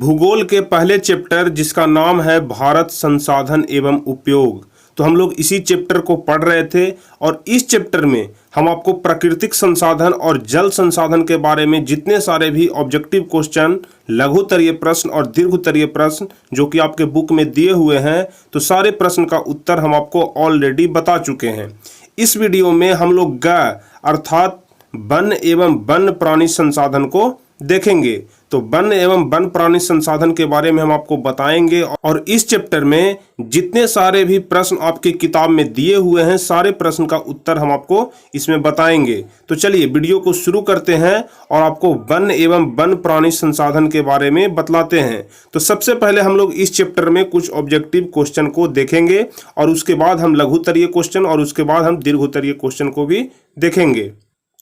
भूगोल के पहले चैप्टर जिसका नाम है भारत संसाधन एवं उपयोग। तो हम लोग इसी चैप्टर को पढ़ रहे थे और इस चैप्टर में हम आपको प्राकृतिक संसाधन और जल संसाधन के बारे में जितने सारे भी ऑब्जेक्टिव क्वेश्चन, लघुत्तरीय प्रश्न और दीर्घोत्तरीय प्रश्न जो कि आपके बुक में दिए हुए हैं, तो सारे प्रश्न का उत्तर हम आपको ऑलरेडी बता चुके हैं। इस वीडियो में हम लोग ग अर्थात वन एवं वन्य प्राणी संसाधन को देखेंगे। तो वन एवं वन प्राणी संसाधन के बारे में हम आपको बताएंगे और इस चैप्टर में जितने सारे भी प्रश्न आपकी किताब में दिए हुए हैं, सारे प्रश्न का उत्तर हम आपको इसमें बताएंगे। तो चलिए वीडियो को शुरू करते हैं और आपको वन एवं वन प्राणी संसाधन के बारे में बतलाते हैं। तो सबसे पहले हम लोग इस चैप्टर में कुछ ऑब्जेक्टिव क्वेश्चन को देखेंगे और उसके बाद हम लघुत्तरीय क्वेश्चन और उसके बाद हम दीर्घोत्तरीय क्वेश्चन को भी देखेंगे।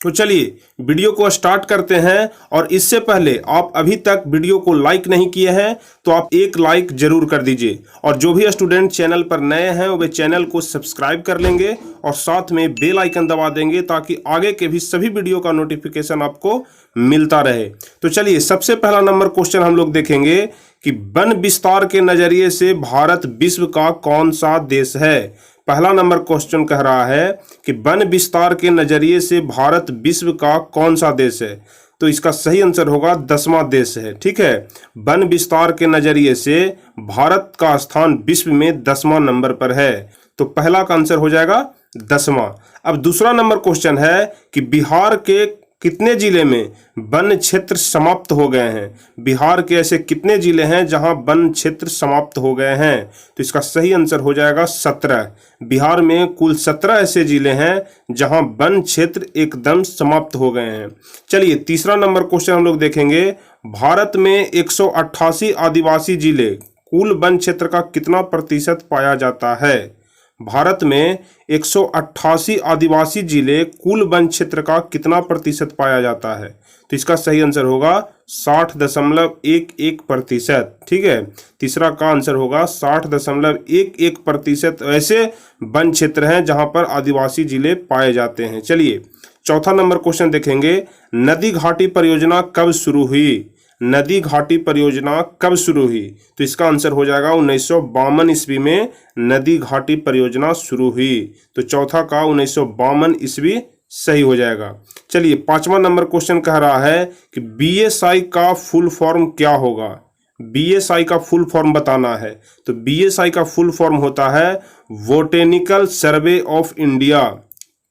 तो चलिए वीडियो को स्टार्ट करते हैं। और इससे पहले आप अभी तक वीडियो को लाइक नहीं किए हैं तो आप एक लाइक जरूर कर दीजिए, और जो भी स्टूडेंट चैनल पर नए हैं वे चैनल को सब्सक्राइब कर लेंगे और साथ में बेल आइकन दबा देंगे ताकि आगे के भी सभी वीडियो का नोटिफिकेशन आपको मिलता रहे। तो चलिए सबसे पहला नंबर क्वेश्चन हम लोग देखेंगे कि वन विस्तार के नजरिए से भारत विश्व का कौन सा देश है। पहला नंबर क्वेश्चन कह रहा है कि वन विस्तार के नजरिए से भारत विश्व का कौन सा देश है। तो इसका सही आंसर होगा 10वां देश है। ठीक है, वन विस्तार के नजरिए से भारत का स्थान विश्व में 10वां नंबर पर है। तो पहला का आंसर हो जाएगा 10वां। अब दूसरा नंबर क्वेश्चन है कि बिहार के कितने जिले में वन क्षेत्र समाप्त हो गए हैं। बिहार के ऐसे कितने जिले हैं जहां वन क्षेत्र समाप्त हो गए हैं। तो इसका सही आंसर हो जाएगा 17। बिहार में कुल 17 ऐसे जिले हैं जहां वन क्षेत्र एकदम समाप्त हो गए हैं। चलिए तीसरा नंबर क्वेश्चन हम लोग देखेंगे। भारत में 188 आदिवासी जिले कुल वन क्षेत्र का कितना प्रतिशत पाया जाता है। भारत में 188 आदिवासी जिले कुल वन क्षेत्र का कितना प्रतिशत पाया जाता है। तो इसका सही आंसर होगा 60.11%। ठीक है, तीसरा का आंसर होगा 60.11% ऐसे वन क्षेत्र हैं जहां पर आदिवासी जिले पाए जाते हैं। चलिए चौथा नंबर क्वेश्चन देखेंगे। नदी घाटी परियोजना कब शुरू हुई। नदी घाटी परियोजना कब शुरू हुई। तो इसका आंसर हो जाएगा 1952 ईस्वी में नदी घाटी परियोजना शुरू हुई। तो चौथा का 1952 ईस्वी सही हो जाएगा। चलिए पांचवा नंबर क्वेश्चन कह रहा है कि बीएसआई का फुल फॉर्म क्या होगा। बीएसआई का फुल फॉर्म बताना है। तो बीएसआई का फुल फॉर्म होता है बोटेनिकल सर्वे ऑफ इंडिया।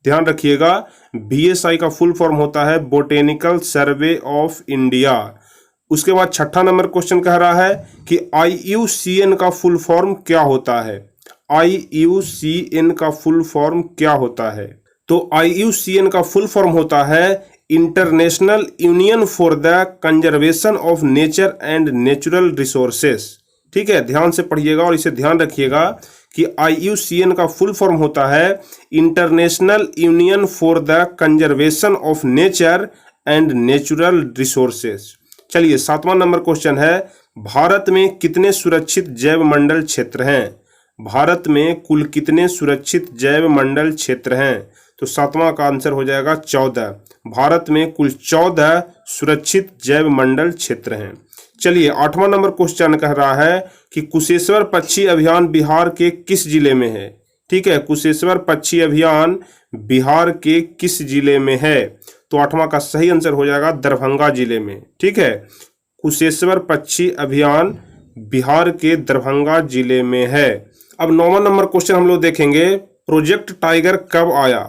ध्यान रखिएगा, बीएसआई का फुल फॉर्म होता है बोटेनिकल सर्वे ऑफ इंडिया। उसके बाद छठा नंबर क्वेश्चन कह रहा है कि IUCN का फुल फॉर्म क्या होता है। IUCN का फुल फॉर्म क्या होता है। तो IUCN का फुल फॉर्म होता है international union for the conservation of nature and natural resources. ठीक है, ध्यान से पढ़िएगा और इसे ध्यान रखिएगा कि IUCN का फुल फॉर्म होता है international union for the conservation of nature and natural resources. चलिए सातवां नंबर क्वेश्चन है। भारत में कितने सुरक्षित जैव मंडल क्षेत्र हैं। भारत में कुल कितने सुरक्षित जैव मंडल क्षेत्र हैं। तो सातवां का आंसर हो जाएगा 14। भारत में कुल 14 सुरक्षित जैव मंडल क्षेत्र हैं। चलिए आठवां नंबर क्वेश्चन कह रहा है कि कुशेश्वर पक्षी अभियान बिहार के किस जिले में है। ठीक है, कुशेश्वर पक्षी अभियान बिहार के किस जिले में है। तो आठवां का सही आंसर हो जाएगा दरभंगा जिले में। ठीक है, कुशेश्वर पक्षी अभियान बिहार के दरभंगा जिले में है। अब नौवां नंबर क्वेश्चन हम लोग देखेंगे। प्रोजेक्ट टाइगर कब आया।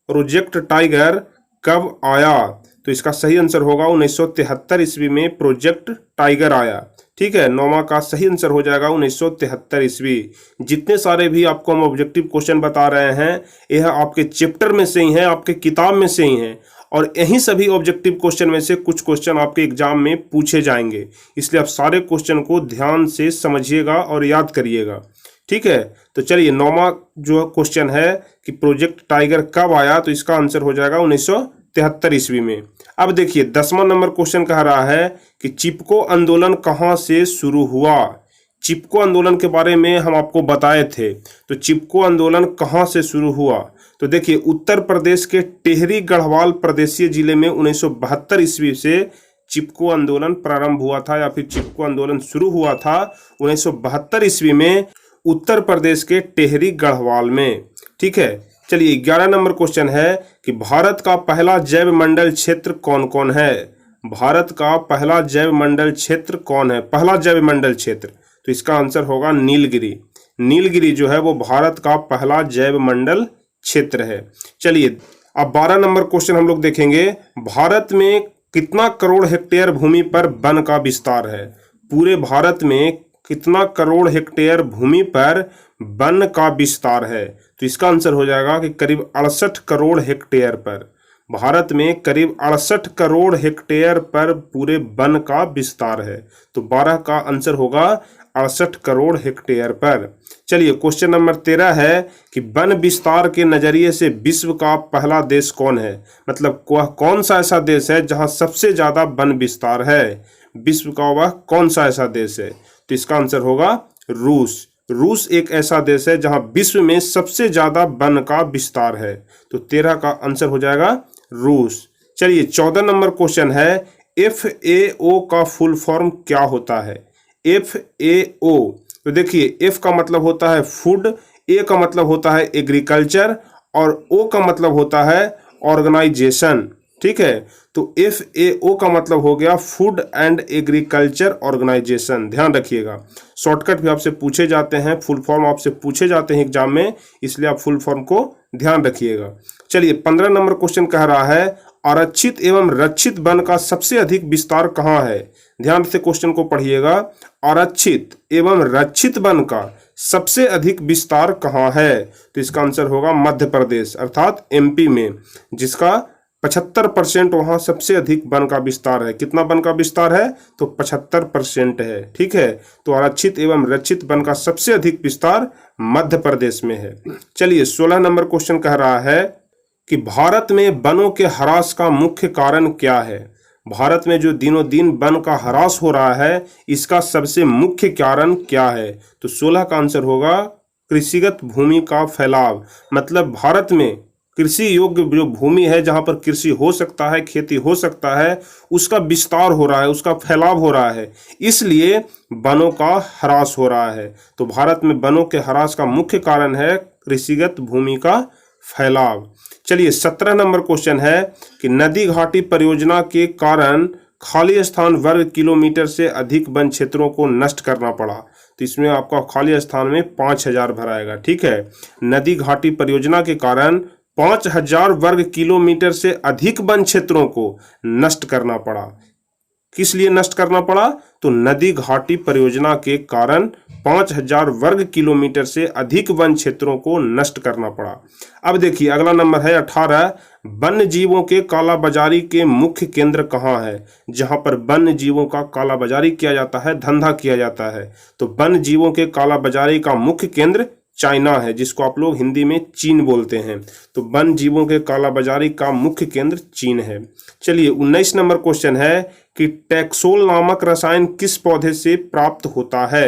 प्रोजेक्ट टाइगर कब आया। तो इसका सही आंसर होगा 1973 ईस्वी में प्रोजेक्ट टाइगर आया। ठीक है, नौवां का सही आंसर हो जाएगा 1973 ईस्वी। जितने सारे भी आपको हम ऑब्जेक्टिव क्वेश्चन बता रहे हैं यह आपके चैप्टर में से ही है, आपके किताब में से ही है, और यही सभी ऑब्जेक्टिव क्वेश्चन में से कुछ क्वेश्चन आपके एग्जाम में पूछे जाएंगे। इसलिए आप सारे क्वेश्चन को ध्यान से समझिएगा और याद करिएगा। ठीक है, तो चलिए नौवां जो क्वेश्चन है कि प्रोजेक्ट टाइगर कब आया, तो इसका आंसर हो जाएगा 1973 ईस्वी में। अब देखिए 10वां नंबर क्वेश्चन कह रहा है कि चिपको आंदोलन कहाँ से शुरू हुआ। चिपको आंदोलन के बारे में हम आपको बताए थे। तो चिपको आंदोलन कहाँ से शुरू हुआ। तो देखिए उत्तर प्रदेश के टिहरी गढ़वाल प्रदेशीय जिले में 1972 ईस्वी से चिपको आंदोलन प्रारंभ हुआ था या फिर चिपको आंदोलन शुरू हुआ था 1972 ईस्वी में उत्तर प्रदेश के टेहरी गढ़वाल में। ठीक है, चलिए 11 नंबर क्वेश्चन है कि भारत का पहला जैव मंडल क्षेत्र कौन कौन है। भारत का पहला जैव मंडल क्षेत्र कौन है, पहला जैव मंडल क्षेत्र, तो इसका आंसर होगा नीलगिरी। नीलगिरी जो है वो भारत का पहला जैव मंडल क्षेत्र है। चलिए अब 12 नंबर क्वेश्चन हम लोग देखेंगे, भारत में कितना करोड़ हेक्टेयर भूमि पर वन का विस्तार है। पूरे भारत में कितना करोड़ हेक्टेयर भूमि पर वन का विस्तार है, तो इसका आंसर हो जाएगा कि करीब 68 करोड़ हेक्टेयर पर। भारत में करीब 68 करोड़ हेक्टेयर पर पूरे वन का विस्तार है, तो 12 का आंसर होगा 68 करोड़ हेक्टेयर पर। चलिए क्वेश्चन नंबर 13 है कि वन विस्तार के नजरिए से विश्व का पहला देश कौन है। मतलब वह कौन सा ऐसा देश है जहां सबसे ज्यादा वन विस्तार है, विश्व का वह कौन सा ऐसा देश है, तो इसका आंसर होगा रूस। रूस एक ऐसा देश है जहां विश्व में सबसे ज्यादा वन का विस्तार है, तो 13 का आंसर हो जाएगा रूस। चलिए 14 नंबर क्वेश्चन है, FAO का फुल फॉर्म क्या होता है। FAO, तो देखिए F का मतलब होता है फूड, A का मतलब होता है एग्रीकल्चर और O का मतलब होता है ऑर्गेनाइजेशन। ठीक है, तो FAO का मतलब हो गया फूड एंड एग्रीकल्चर ऑर्गेनाइजेशन। ध्यान रखिएगा, शॉर्टकट भी आपसे पूछे जाते हैं, फुल फॉर्म आपसे पूछे जाते हैं एग्जाम में, इसलिए आप फुल फॉर्म को ध्यान रखिएगा। चलिए 15 नंबर क्वेश्चन कह रहा है, आरक्षित एवं रक्षित वन का सबसे अधिक विस्तार कहाँ है। ध्यान से क्वेश्चन को पढ़िएगा, आरक्षित एवं रक्षित वन का सबसे अधिक विस्तार कहाँ है, तो इसका आंसर होगा मध्य प्रदेश अर्थात MP में, जिसका 75% वहां सबसे अधिक वन का विस्तार है। कितना वन का विस्तार है, तो 75% है। ठीक है, तो आरक्षित एवं रक्षित वन का सबसे अधिक विस्तार मध्य प्रदेश में है। चलिए 16 नंबर क्वेश्चन कह रहा है कि भारत में वनों के ह्रास का मुख्य कारण क्या है। भारत में जो दिनों दिन वन का ह्रास हो रहा है, इसका सबसे मुख्य कारण क्या है, तो 16 का आंसर होगा कृषिगत भूमि का फैलाव। मतलब भारत में कृषि योग्य जो भूमि है, जहां पर कृषि हो सकता है, खेती हो सकता है, उसका विस्तार हो रहा है, उसका फैलाव हो रहा है, इसलिए वनों का ह्रास हो रहा है। तो भारत में वनों के ह्रास का मुख्य कारण है कृषिगत भूमि का फैलाव। चलिए 17 नंबर क्वेश्चन है कि नदी घाटी परियोजना के कारण खाली स्थान वर्ग किलोमीटर से अधिक वन क्षेत्रों को नष्ट करना पड़ा, तो इसमें आपका खाली स्थान में 5000 भराएगा। ठीक है, नदी घाटी परियोजना के कारण 5000 वर्ग किलोमीटर से अधिक वन क्षेत्रों को नष्ट करना पड़ा। किस लिए नष्ट करना पड़ा, तो नदी घाटी परियोजना के कारण 5000 वर्ग किलोमीटर से अधिक वन क्षेत्रों को नष्ट करना पड़ा। अब देखिए अगला नंबर है 18, वन्य जीवों के कालाबाजारी के मुख्य केंद्र कहाँ है। जहां पर वन्य जीवों का कालाबाजारी किया जाता है, धंधा किया जाता है, तो वन्य जीवों के कालाबाजारी का मुख्य केंद्र चाइना है, जिसको आप लोग हिंदी में चीन बोलते हैं। तो वन्य जीवों के कालाबाजारी का मुख्य केंद्र चीन है। चलिए 19 नंबर क्वेश्चन है कि टैक्सोल नामक रसायन किस पौधे से प्राप्त होता है।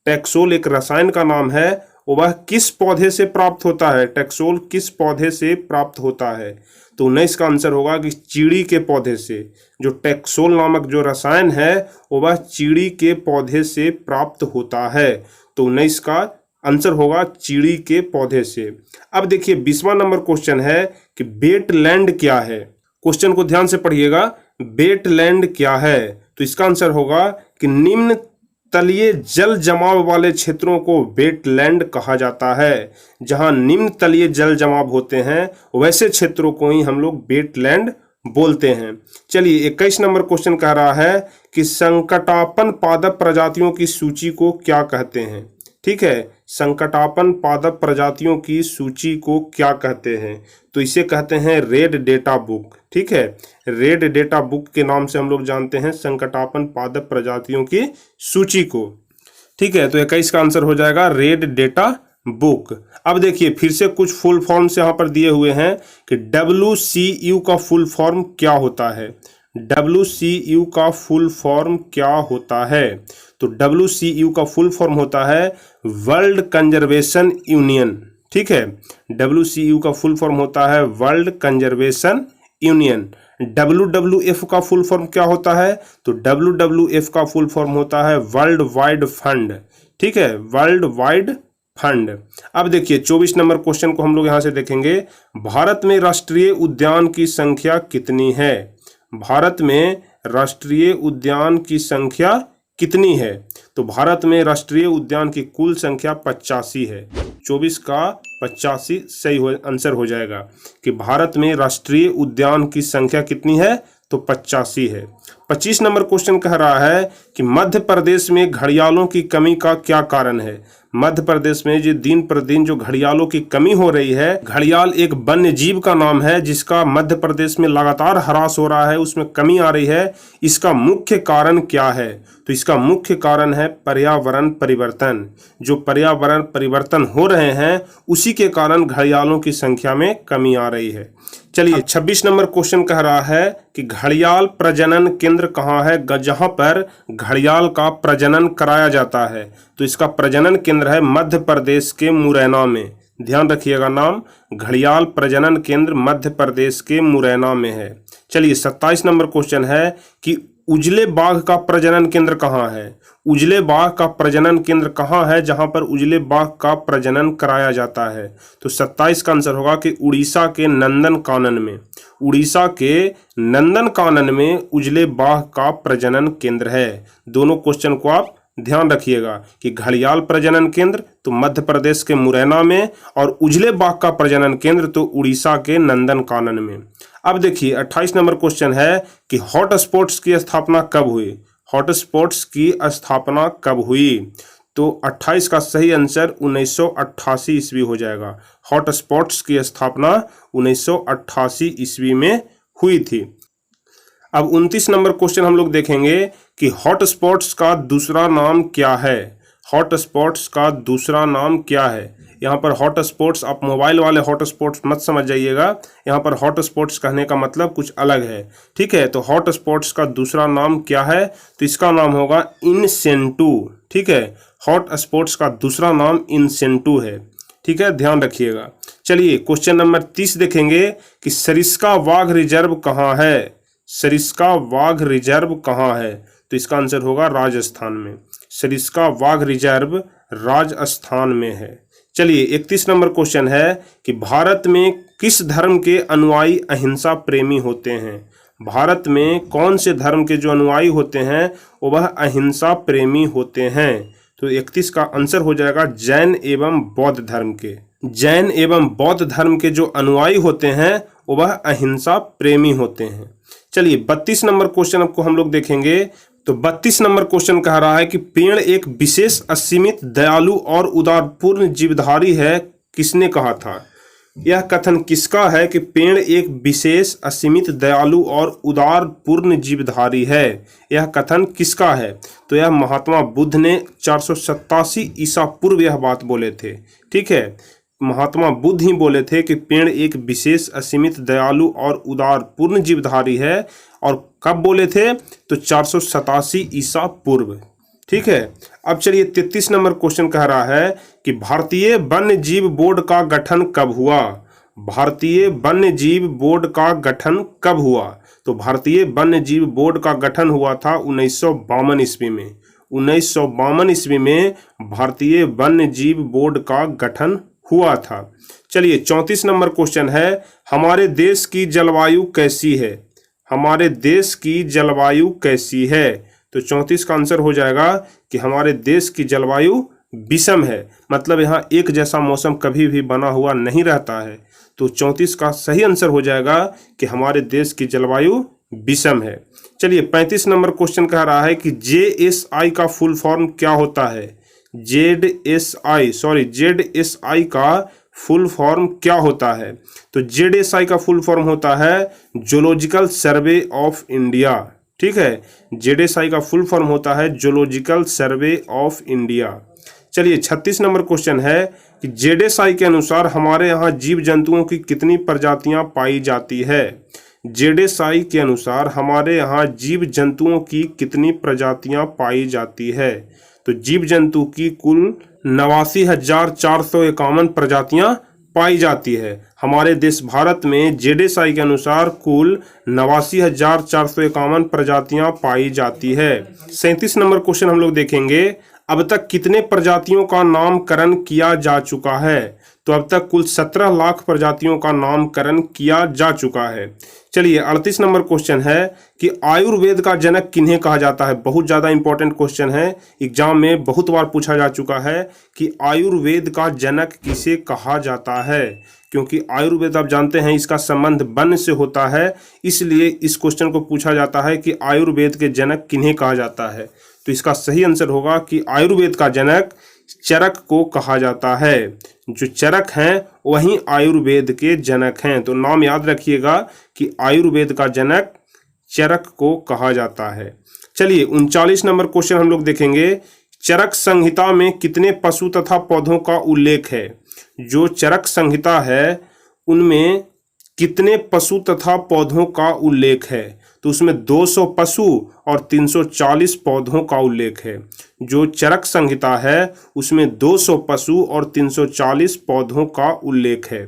टैक्सोल एक रसायन का नाम है, वह किस पौधे से प्राप्त होता है। टैक्सोल किस पौधे से प्राप्त होता है, तो 19 का आंसर होगा कि चीड़ी के पौधे से। जो टैक्सोल नामक जो रसायन है वह चीड़ी के पौधे से प्राप्त होता है, तो 19 का आंसर होगा चीड़ी के पौधे से। अब देखिए 20वां नंबर क्वेश्चन है कि वेटलैंड क्या है। क्वेश्चन को ध्यान से पढ़िएगा, वेटलैंड क्या है, तो इसका आंसर होगा कि निम्न तलीय जल जमाव वाले क्षेत्रों को वेटलैंड कहा जाता है। जहां निम्न तलीय जल जमाव होते हैं वैसे क्षेत्रों को ही हम लोग वेटलैंड बोलते हैं। चलिए 21 नंबर क्वेश्चन कह रहा है कि संकटापन पादप प्रजातियों की सूची को क्या कहते हैं। ठीक है, संकटापन पादप प्रजातियों की सूची को क्या कहते हैं, तो इसे कहते हैं रेड डेटा बुक। ठीक है, रेड डेटा बुक के नाम से हम लोग जानते हैं संकटापन पादप प्रजातियों की सूची को। ठीक है, तो 21 का आंसर हो जाएगा रेड डेटा बुक। अब देखिए फिर से कुछ फुल फॉर्म्स यहाँ पर दिए हुए हैं कि WCU का फुल फॉर्म क्या होता है। WCU का फुल फॉर्म क्या होता है, तो WCU का फुल फॉर्म होता है वर्ल्ड कंजर्वेशन यूनियन। ठीक है, WCU का फुल फॉर्म होता है वर्ल्ड कंजर्वेशन यूनियन। WWF का फुल फॉर्म क्या होता है? तो WWF का फुल फॉर्म होता है वर्ल्ड वाइड फंड। ठीक है, वर्ल्ड वाइड फंड। अब देखिए 24 नंबर क्वेश्चन को हम लोग यहां से देखेंगे। भारत में राष्ट्रीय उद्यान की संख्या कितनी है? भारत में राष्ट्रीय उद्यान की संख्या कितनी है? तो भारत में राष्ट्रीय उद्यान की कुल संख्या 85 है। 24 का 85 सही आंसर हो जाएगा कि भारत में राष्ट्रीय उद्यान की संख्या कितनी है? तो 85 है। 25 नंबर क्वेश्चन कह रहा है कि मध्य प्रदेश में घड़ियालों की कमी का क्या कारण है? मध्य प्रदेश में जो दिन पर दिन जो घड़ियालों की कमी हो रही है, घड़ियाल एक वन्य जीव का नाम है जिसका मध्य प्रदेश में लगातार ह्रास हो रहा है, उसमें कमी आ रही है। इसका मुख्य कारण क्या है? तो इसका मुख्य कारण है पर्यावरण परिवर्तन। जो पर्यावरण परिवर्तन हो रहे हैं उसी के कारण घड़ियालों की संख्या में कमी आ रही है। चलिए 26 नंबर क्वेश्चन कह रहा है कि घड़ियाल प्रजनन केंद्र कहाँ है जहां पर घड़ियाल का प्रजनन कराया जाता है? तो इसका प्रजनन केंद्र है मध्य प्रदेश के मुरैना में। ध्यान रखिएगा, नाम घड़ियाल प्रजनन केंद्र मध्य प्रदेश के मुरैना में है। चलिए 27 नंबर क्वेश्चन है कि उजले बाघ का प्रजनन केंद्र कहाँ है? उजले बाघ का प्रजनन केंद्र कहाँ है जहां पर उजले बाघ का प्रजनन कराया जाता है? तो 27 का आंसर होगा कि उड़ीसा के नंदनकानन में। उड़ीसा के नंदनकानन में उजले बाघ का प्रजनन केंद्र है। दोनों क्वेश्चन को आप ध्यान रखिएगा कि घड़ियाल प्रजनन केंद्र तो मध्य प्रदेश के मुरैना में और उजले बाघ का प्रजनन केंद्र तो उड़ीसा के नंदनकानन में। अब देखिए 28 नंबर क्वेश्चन है कि हॉट स्पॉट्स की स्थापना कब हुई? हॉट स्पॉट्स की स्थापना कब हुई? तो 28 का सही आंसर 1988 ईस्वी हो जाएगा। हॉट स्पॉट्स की स्थापना 1988 ईस्वी में हुई थी। अब 29 नंबर क्वेश्चन हम लोग देखेंगे कि हॉट स्पॉट्स का दूसरा नाम क्या है? हॉट स्पॉट्स का दूसरा नाम क्या है? यहाँ पर हॉट स्पॉट्स आप मोबाइल वाले हॉट स्पॉट्स मत समझ जाइएगा, यहाँ पर हॉट स्पॉट्स कहने का मतलब कुछ अलग है। ठीक है, तो हॉट स्पॉट्स का दूसरा नाम क्या है? तो इसका नाम होगा इनसेंटू। ठीक है, हॉट स्पॉट्स का दूसरा नाम इनसेंटू है। ठीक है, ध्यान रखिएगा। चलिए क्वेश्चन नंबर 30 देखेंगे कि सरिस्का वाघ रिजर्व कहाँ है? सरिस्का वाघ रिजर्व कहाँ है? तो इसका आंसर होगा राजस्थान में। सरिस्का वाघ रिजर्व राजस्थान में है। चलिए 31 नंबर क्वेश्चन है कि भारत में किस धर्म के अनुयायी अहिंसा प्रेमी होते हैं? भारत में कौन से धर्म के जो अनुयायी होते हैं वह अहिंसा प्रेमी होते हैं? तो 31 का आंसर हो जाएगा जैन एवं बौद्ध धर्म के। जैन एवं बौद्ध धर्म के जो अनुयायी होते हैं वह अहिंसा प्रेमी होते हैं। चलिए 32 नंबर क्वेश्चन आपको हम लोग देखेंगे। तो 32 नंबर क्वेश्चन कह रहा है कि पेड़ एक विशेष असीमित दयालु और उदारपूर्ण जीवधारी है, किसने कहा था? यह कथन किसका है कि पेड़ एक विशेष असीमित दयालु और उदारपूर्ण जीवधारी है? यह कथन किसका है? तो यह महात्मा बुद्ध ने 487 ईसा पूर्व यह बात बोले थे। ठीक है, महात्मा बुद्ध ही बोले थे कि पेड़ एक विशेष असीमित दयालु और उदारपूर्ण जीवधारी है। और कब बोले थे? तो 487 ईसा पूर्व। ठीक है, अब चलिए 33 नंबर क्वेश्चन कह रहा है कि भारतीय वन्य जीव बोर्ड का गठन कब हुआ? भारतीय वन्य जीव बोर्ड का गठन कब हुआ? तो भारतीय वन्य जीव बोर्ड का गठन हुआ था 1952 ईस्वी में। 1952 ईस्वी में भारतीय वन्य जीव बोर्ड का गठन हुआ था। चलिए 34 नंबर क्वेश्चन है, हमारे देश की जलवायु कैसी है? हमारे देश की जलवायु कैसी है? तो 34 का आंसर हो जाएगा कि हमारे देश की जलवायु विषम है, मतलब यहाँ एक जैसा मौसम कभी भी बना हुआ नहीं रहता है। तो 34 का सही आंसर हो जाएगा कि हमारे देश की जलवायु विषम है। चलिए 35 नंबर क्वेश्चन कह रहा है कि JSI का फुल फॉर्म क्या होता है? ZSI का फुल फॉर्म क्या होता है? तो ZSI का फुल फॉर्म होता है जूलॉजिकल सर्वे ऑफ इंडिया। ठीक है, ZSI का फुल फॉर्म होता है जूलॉजिकल सर्वे ऑफ इंडिया। चलिए 36 नंबर क्वेश्चन है कि ZSI के अनुसार हमारे यहाँ जीव जंतुओं की कितनी प्रजातियां पाई जाती है? ZSI के अनुसार हमारे यहाँ जीव जंतुओं की कितनी प्रजातियां पाई जाती है? तो जीव जंतु की कुल 89,451 प्रजातियां पाई जाती है? हमारे देश भारत में जेडेसआई के अनुसार कुल 89,451 प्रजातियां पाई जाती है। 37 नंबर क्वेश्चन हम लोग देखेंगे, अब तक कितने प्रजातियों का नामकरण किया जा चुका है? तो अब तक कुल 17 लाख प्रजातियों का नामकरण किया जा चुका है। चलिए 38 नंबर क्वेश्चन है कि आयुर्वेद का जनक किन्हें कहा जाता है? बहुत ज़्यादा इंपॉर्टेंट क्वेश्चन है, एग्जाम में बहुत बार पूछा जा चुका है कि आयुर्वेद का जनक किसे कहा जाता है, क्योंकि आयुर्वेद आप जानते हैं इसका संबंध वन से होता है, इसलिए इस क्वेश्चन को पूछा जाता है कि आयुर्वेद के जनक किन्हें कहा जाता है। तो इसका सही आंसर होगा कि आयुर्वेद का जनक चरक को कहा जाता है। जो चरक हैं वही आयुर्वेद के जनक हैं। तो नाम याद रखिएगा कि आयुर्वेद का जनक चरक को कहा जाता है। चलिए 39 नंबर क्वेश्चन हम लोग देखेंगे, चरक संहिता में कितने पशु तथा पौधों का उल्लेख है? जो चरक संहिता है उनमें कितने पशु तथा पौधों का उल्लेख है? तो उसमें 200 पशु और 340 पौधों का उल्लेख है। जो चरक संहिता है उसमें 200 पशु और 340 पौधों का उल्लेख है।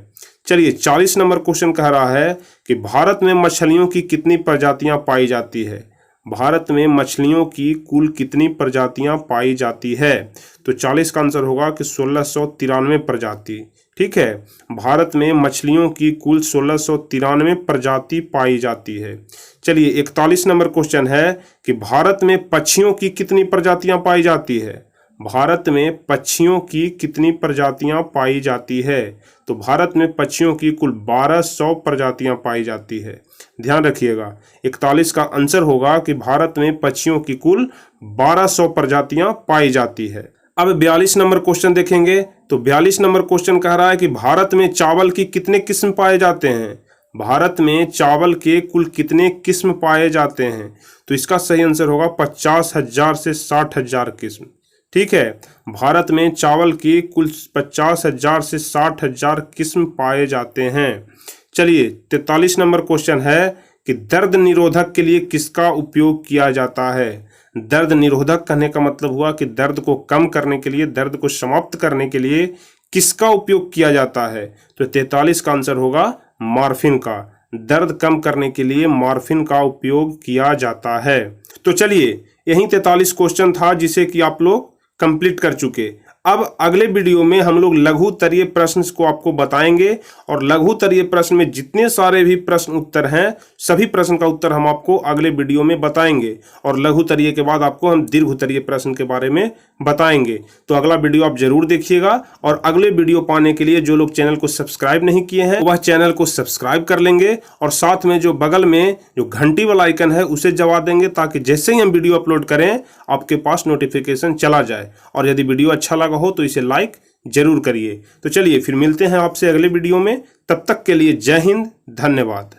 चलिए 40 नंबर क्वेश्चन कह रहा है कि भारत में मछलियों की कितनी प्रजातियां पाई जाती है? भारत में मछलियों की कुल कितनी प्रजातियां पाई जाती है? तो 40 का आंसर होगा कि 1693 प्रजाति। ठीक है, भारत में मछलियों की कुल 1693 प्रजाति पाई जाती है। चलिए 41 नंबर क्वेश्चन है कि भारत में पक्षियों की कितनी प्रजातियां पाई जाती है? भारत में पक्षियों की कितनी प्रजातियां पाई जाती है? तो भारत में पक्षियों की कुल 1200 प्रजातियां पाई जाती है। ध्यान रखिएगा 41 का आंसर होगा कि भारत में पक्षियों की कुल 1200 प्रजातियां पाई जाती है। अब 42 नंबर क्वेश्चन देखेंगे। तो 42 नंबर क्वेश्चन कह रहा है कि भारत में चावल की कितने किस्म पाए जाते हैं? भारत में चावल के कुल कितने किस्म पाए जाते हैं? तो इसका सही आंसर होगा 50,000 से 60,000 किस्म। ठीक है, भारत में चावल की कुल 50,000 से 60,000 किस्म पाए जाते हैं। चलिए 43 नंबर क्वेश्चन है कि दर्द निरोधक के लिए किसका उपयोग किया जाता है? दर्द निरोधक कहने का मतलब हुआ कि दर्द को कम करने के लिए, दर्द को समाप्त करने के लिए किसका उपयोग किया जाता है? तो 43 का आंसर होगा मॉर्फिन का। दर्द कम करने के लिए मॉर्फिन का उपयोग किया जाता है। तो चलिए यही 43 क्वेश्चन था जिसे कि आप लोग कंप्लीट कर चुके। अब अगले वीडियो में हम लोग लघु तरीय प्रश्न को आपको बताएंगे और लघु तरीय प्रश्न में जितने सारे भी प्रश्न उत्तर हैं सभी प्रश्न का उत्तर हम आपको अगले वीडियो में बताएंगे और लघु तरीय के बाद आपको हम दीर्घ तरीय प्रश्न के बारे में बताएंगे। तो अगला वीडियो आप जरूर देखिएगा और अगले वीडियो पाने के लिए जो लोग चैनल को सब्सक्राइब नहीं किए हैं वह चैनल को सब्सक्राइब कर लेंगे और साथ में जो बगल में जो घंटी वाला आइकन है उसे दबा देंगे ताकि जैसे ही हम वीडियो अपलोड करें आपके पास नोटिफिकेशन चला जाए। और यदि वीडियो अच्छा लगा हो तो इसे लाइक जरूर करिए। तो चलिए फिर मिलते हैं आपसे अगले वीडियो में, तब तक के लिए जय हिंद, धन्यवाद।